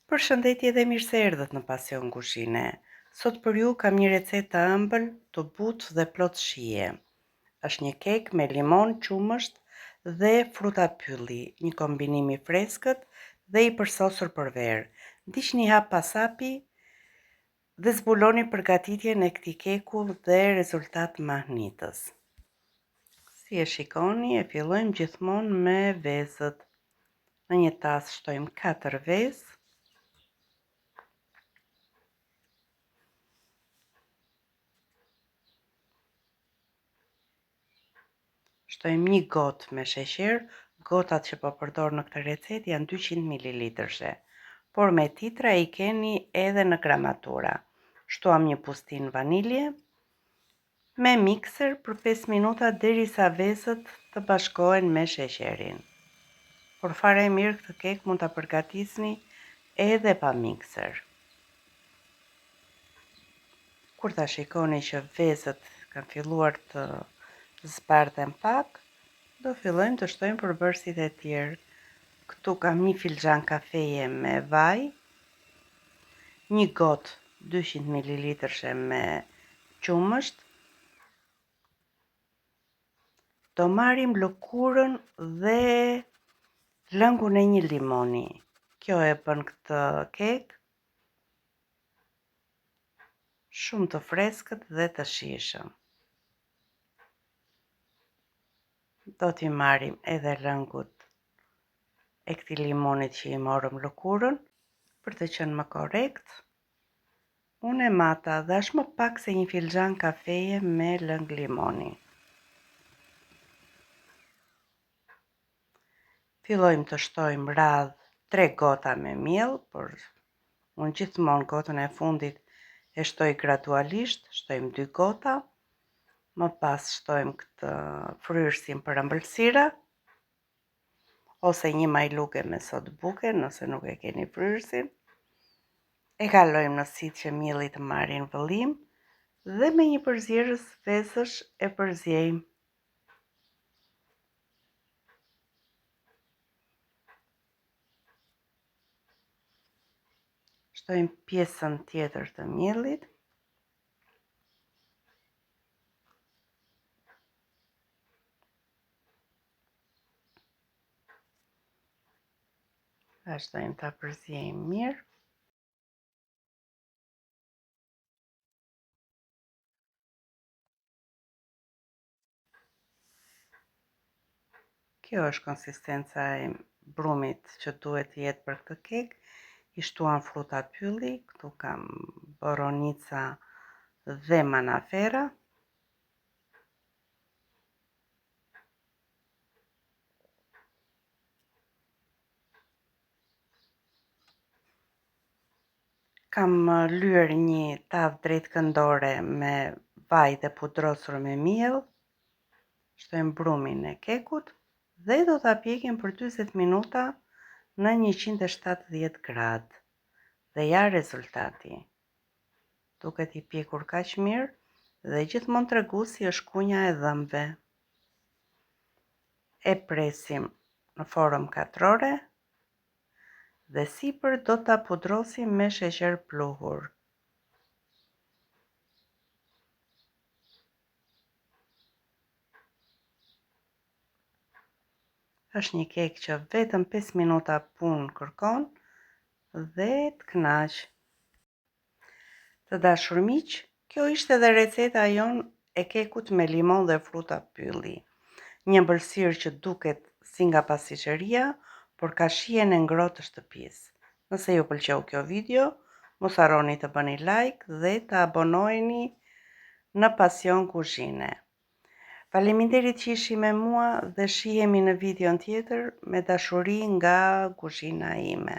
Përshëndetje dhe mirë se erdhët në Pasion Kuzhine. Sot për ju kam një recetë të ëmbël, të butë dhe plot shije. Është një kek me limon, qumësht dhe fruta pylli, një kombinim i freskët dhe i përsosur për verë. Ndiqni hap pas hapi dhe zbuloni përgatitjen e këtij keku dhe rezultat mahnitës. Si e shikoni, e fillojmë gjithmonë me vezët. Në një tas shtojmë 4 vezë. Shtojmë një gotë me sheqer, gotat që po përdor në këtë recetë janë 200 ml, por me titra i keni edhe në gramatura. Shtuam një pustin vanilje me mikser për 5 minuta derisa vezët të bashkohen me sheqerin. Por fare mirë këtë kek mund ta përgatisni edhe pa mikser. Kur ta shikoni që vezët kanë filluar të zbardhen pak, do fillojmë të shtojmë përbërësit e tjerë. Këtu kam një filxhan kafeje me vaj, një gotë 200 ml me qumësht. Do marrim lëkurën dhe lëngun e një limoni. Kjo e bën këtë kek shumë të freskët dhe të shijshëm. Do t'i marrim edhe lëngut e këtij limonit që i morëm lëkurën, për të qenë më korrekt. Unë e mata dhe është më pak se një filxhan kafeje me lëng limoni. Fillojmë të shtojmë radh 3 gota me miell, por unë gjithmonë gotën e fundit e shtoj gradualisht, shtojmë 2 gota. Më pas shtojmë këtë fryrësin për ëmbëlsira, ose një majluke me sodë buke, nëse nuk e keni fryrësin. E kalojmë në sytë që mielli të marrin vëllim dhe me një përzierës vezësh e përziejmë. Shtojmë pjesën tjetër të miellit. Vazhdojmë ta përziejmë mirë. Kjo është konsistenca e brumit që duhet të jetë për këtë kek. I shtuam fruta pylli, këtu kam boronica dhe manafera. Kam lyer një tavë drejt këndore me vaj dhe pudrosur me miell. Shtojmë brumin e kekut dhe do ta pjekim për 40 minuta në 170 gradë. Dhe ja rezultati. Duket i pjekur kaq mirë dhe gjithmonë treguesi është kunja e dhëmbëve. E presim në formë katrore dhe sipër do ta pudrosim me sheqer pluhur. Është një kek që vetëm 5 minuta punë kërkon dhe të kënaq. Të dashur miq, kjo ishte edhe receta jon e kekut me limon dhe fruta pylli. Një ëmbëlsirë që duket si nga pasticceria, por ka shijen e ngrohtë të shtëpisë. Nëse ju pëlqeu kjo video, mos harroni të bëni like dhe të abonoheni në Pasion Kuzhine. Faleminderit që ishi me mua dhe shihemi në videon tjetër. Me dashuri nga kuzhina ime.